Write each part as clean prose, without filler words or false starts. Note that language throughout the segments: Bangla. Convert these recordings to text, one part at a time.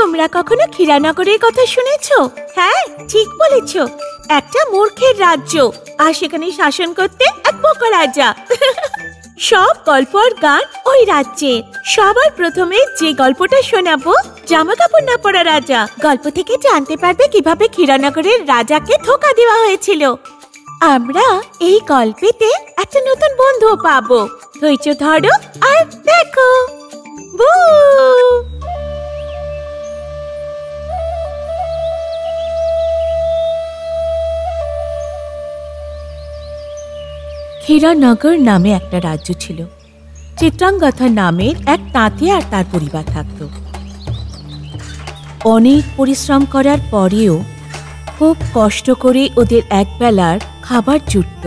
তোমরা কখনো ক্ষীরানগরের কথা শুনেছো? হ্যাঁ, ঠিক বলেছ। একটা মূর্খের রাজ্য, আর সেখানে শাসন করতে এক বোকা রাজা। সব গল্প আর গান ওই রাজ্যে। সবার প্রথমে যে গল্পটা শোনাবো, জামা কাপড় না পরা রাজা, গল্প থেকে জানতে পারবে কিভাবে ক্ষীরানগরের রাজাকে ধোঁকা দেওয়া হয়েছিল। আমরা এই গল্পেতে একটা নতুন বন্ধু পাবো। ধৈর্য ধরো আর দেখো। ক্ষীরানগর নামে একটা রাজ্য ছিল। চিত্রাঙ্গথা নামের এক তাঁতি আর তার পরিবার থাকত। অনেক পরিশ্রম করার পরেও খুব কষ্ট করে ওদের একবেলার খাবার জুটত।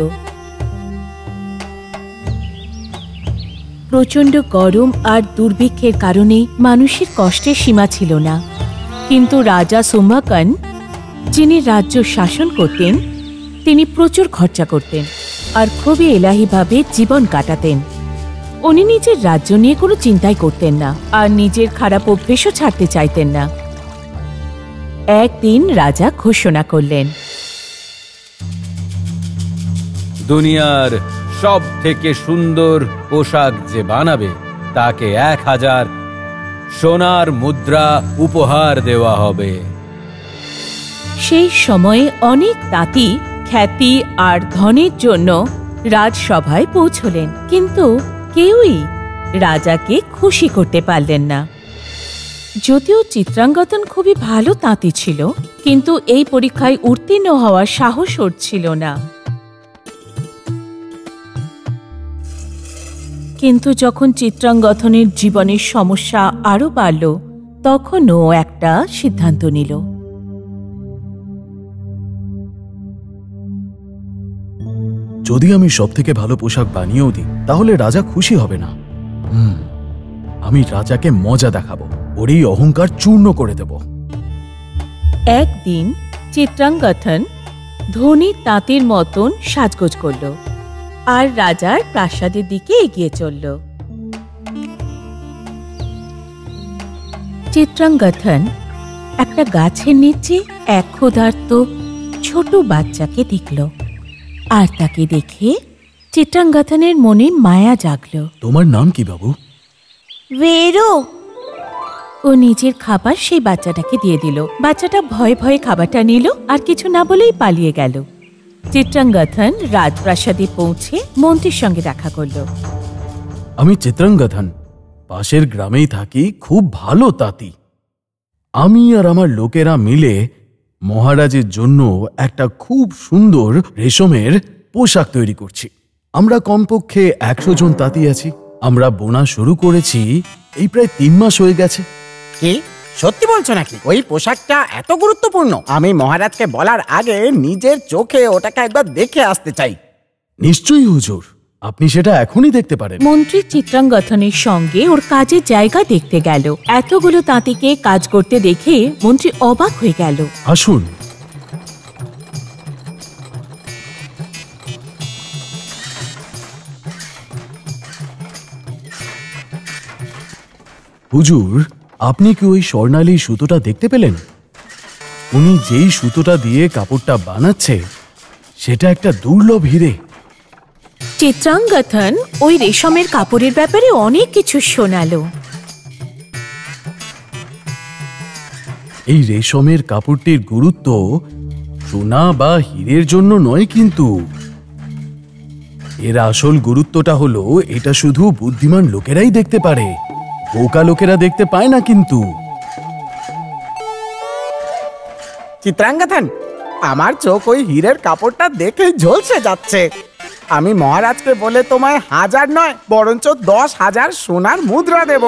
প্রচণ্ড গরম আর দুর্ভিক্ষের কারণে মানুষের কষ্টের সীমা ছিল না। কিন্তু রাজা সুম্ভাকান, যিনি রাজ্য শাসন করতেন, তিনি প্রচুর খরচা করতেন আর খুবই এলাহিভাবে জীবন কাটাতেন। উনি নিজের রাজ্য নিয়ে কোনো চিন্তাই করতেন না আর নিজের খারাপ অভ্যেসও ছাড়তে চাইতেন না। একদিন রাজা ঘোষণা করলেন, দুনিয়ার সব থেকে সুন্দর পোশাক যে বানাবে তাকে 1000 সোনার মুদ্রা উপহার দেওয়া হবে। সেই সময়ে অনেক তাঁতি খ্যাতি আর ধনের জন্য রাজসভায় পৌঁছলেন, কিন্তু কেউই রাজাকে খুশি করতে পারলেন না। যদিও চিত্রাঙ্গতন খুবই ভালো তাঁতি ছিল, কিন্তু এই পরীক্ষায় উত্তীর্ণ হওয়ার সাহস ওর ছিল না। কিন্তু যখন চিত্রাঙ্গথনের জীবনের সমস্যা আরো বাড়ল, তখন ও একটা সিদ্ধান্ত নিল। যদি আমি সবথেকে ভালো পোশাক বানিয়েও দিই, তাহলে রাজা খুশি হবে না। আমি রাজাকে মজা দেখাবো, ওর এই অহংকার চূর্ণ করে দেব। একদিন চিত্রাঙ্গথন ধনী তাঁতির মতন সাজগোজ করল আর রাজার প্রাসাদের দিকে এগিয়ে চলল। চিত্রাঙ্গথন একটা গাছের নিচে এক ক্ষুধার্ত ছোট বাচ্চাকে দেখল, আর তাকে দেখে চিত্রাঙ্গথনের মনে মায়া জাগল। তোমার নাম কি বাবু? ভেরো। ও নিজের খাবার সেই বাচ্চাটাকে দিয়ে দিল। বাচ্চাটা ভয়ে ভয়ে খাবারটা নিল আর কিছু না বলেই পালিয়ে গেল। চিত্রাঙ্গথন রাজপ্রাসাদে পৌঁছে মন্ত্রীর সঙ্গে দেখা করল। আমি চিত্রাঙ্গথন, পাশের গ্রামেই থাকি, খুব ভালো তাঁতি। আমি আর আমার লোকেরা মিলে মহারাজের জন্য একটা খুব সুন্দর রেশমের পোশাক তৈরি করছি। আমরা কমপক্ষে 100 জন তাঁতি আছি। আমরা বোনা শুরু করেছি এই প্রায় 3 মাস হয়ে গেছে। কি সত্যি বলছো নাকি? ওই পোশাকটা এত গুরুত্বপূর্ণ? আমি মহারাজকে বলার আগে নিজের চোখে ওটাকে একবার দেখে আসতে চাই। নিশ্চয়ই হুজুর, আপনি সেটা এখনই দেখতে পারেন। মন্ত্রী চিত্রাঙ্গথনের সঙ্গে ওর কাজের জায়গা দেখতে গেল। এতগুলো তাঁতিকে কাজ করতে দেখে মন্ত্রী অবাক হয়ে গেল। আসুন। হুজুর, আপনি কি ওই স্বর্ণালী সুতোটা দেখতে পেলেন? উনি যেই সুতোটা দিয়ে কাপড়টা বানাচ্ছে সেটা একটা দুর্লভ হীরে। চিত্রাঙ্গথন ওই রেশমের কাপড়ের ব্যাপারে অনেক কিছু শোনালো। এই রেশমের কাপড়টির গুরুত্ব সোনা বা হীরের জন্য নয়, কিন্তু এর আসল গুরুত্বটা হলো এটা শুধু বুদ্ধিমান লোকেরাই দেখতে পারে, বোকা লোকেরা দেখতে পায় না। কিন্তু চিত্রাঙ্গথন, আমার চোখ ওই হীরের কাপড়টা দেখেই ঝলসে যাচ্ছে। আমি মহারাজকে বলে তোমায় 1000 নয়, বরঞ্চ 10,000 সোনার মুদ্রা দেব।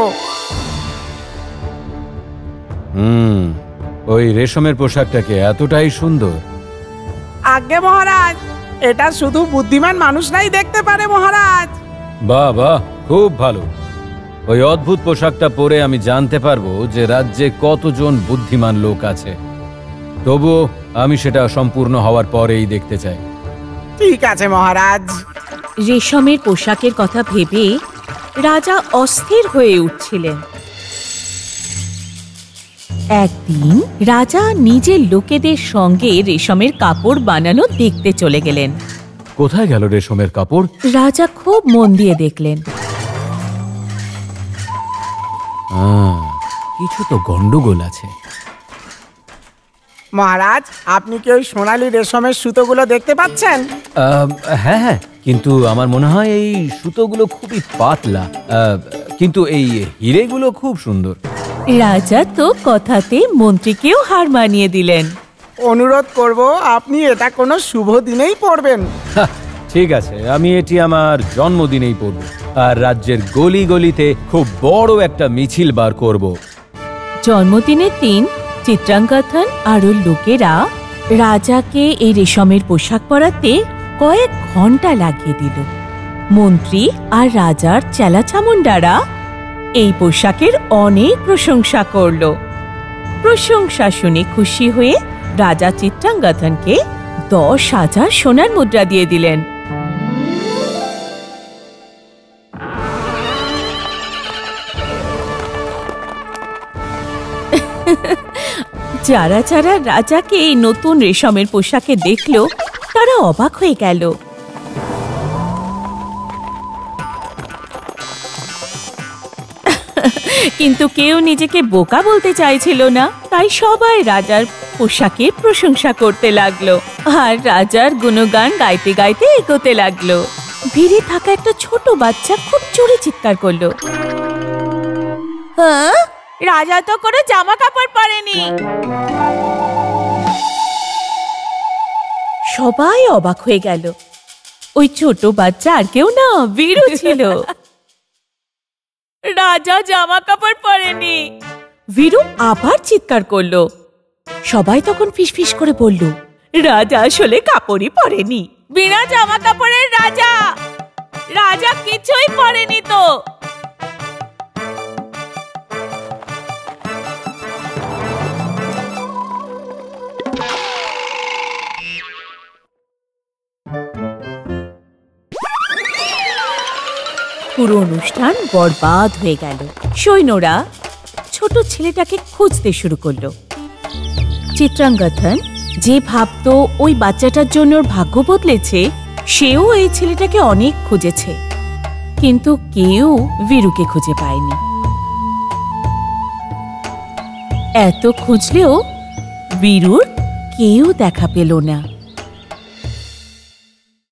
ওই রেশমের পোশাকটাকে এতটাই সুন্দর? আজ্ঞে মহারাজ, এটা শুধু বুদ্ধিমান মানুষরাই দেখতে পারে মহারাজ। বাহ বাহ, খুব ভালো। ওই অদ্ভুত পোশাকটা পরে আমি জানতে পারবো যে রাজ্যে কতজন বুদ্ধিমান লোক আছে। তবুও আমি সেটা সম্পূর্ণ হওয়ার পরেই দেখতে চাই। ঠিক আছে মহারাজ। রেশমের পোশাকের কথা ভেবে রাজা অস্থির হয়ে উঠছিলেন। একদিন রাজা নিজের লোকেদের সঙ্গে রেশমের কাপড় বানানো দেখতে চলে গেলেন। কোথায় গেল রেশমের কাপড়? রাজা খুব মন দিয়ে দেখলেন। কিছু তো গন্ডগোল আছে। মহারাজ, আপনি কি ওই সোনালী রেশমের সুতোগুলো দেখতে পাচ্ছেন? হ্যাঁ হ্যাঁ, কিন্তু আমার মনে হয় এই সুতোগুলো খুবই পাতলা, কিন্তু এই হিরেগুলো খুব সুন্দর। রাজা তো কথাতে মন্ত্রীকেও হার মানিয়ে দিলেন। অনুরোধ করব, আপনি এটা কোনো শুভ দিনেই পরবেন। ঠিক আছে, আমি এটি আমার জন্মদিনেই পরব, আর রাজ্যের গলি গলিতে খুব বড় একটা মিছিল বার করব। জন্মদিনের দিন চিত্রাঙ্গথন আর ওর লোকেরা রাজাকে এই রেশমের পোশাক পরাতে কয়েক ঘন্টা লাগিয়ে দিল। মন্ত্রী আর রাজার চেলাচামুন্ডারা এই পোশাকের অনেক প্রশংসা করল। প্রশংসা শুনে খুশি হয়ে রাজা চিত্রাঙ্গথনকে 10,000 সোনার মুদ্রা দিয়ে দিলেন। যারা যারা রাজাকে এই নতুন রেশমের পোশাকে দেখল, তারা অবাক হয়ে গেল। কিন্তু কেউ নিজেকে বোকা বলতে চাইছিল না, তাই সবাই রাজার পোশাকের প্রশংসা করতে লাগলো আর রাজার গুণগান গাইতে গাইতে এগোতে লাগলো। ভিড়ে থাকা একটা ছোট বাচ্চা খুব জোরে চিৎকার করলো, হ্যাঁ, রাজা তো কোনো জামা কাপড় পরেনি। সবাই অবাক হয়ে গেল। ওই ছোট বাচ্চা আর কেউ না, বীরু ছিল। রাজা জামা কাপড় পরেনি। বীরু আবার চিৎকার করলো। সবাই তখন ফিসফিস করে বলল, রাজা আসলে কাপড়ই পরেনি, বিনা জামা কাপড়ের রাজা, রাজা কিছুই পরেনি তো। পুরো অনুষ্ঠান বরবাদ হয়ে গেল। সৈন্যরা ছোট ছেলেটাকে খুঁজতে শুরু করলো। চিত্রাঙ্গথন যে ভাবতো ওই বাচ্চাটার জন্য ওর ভাগ্য বদলেছে, সেও এই ছেলেটাকে অনেক খুঁজেছে, কিন্তু কেউ বীরুকে খুঁজে পায়নি। এত খুঁজলেও বীরুর কেউ দেখা পেল না।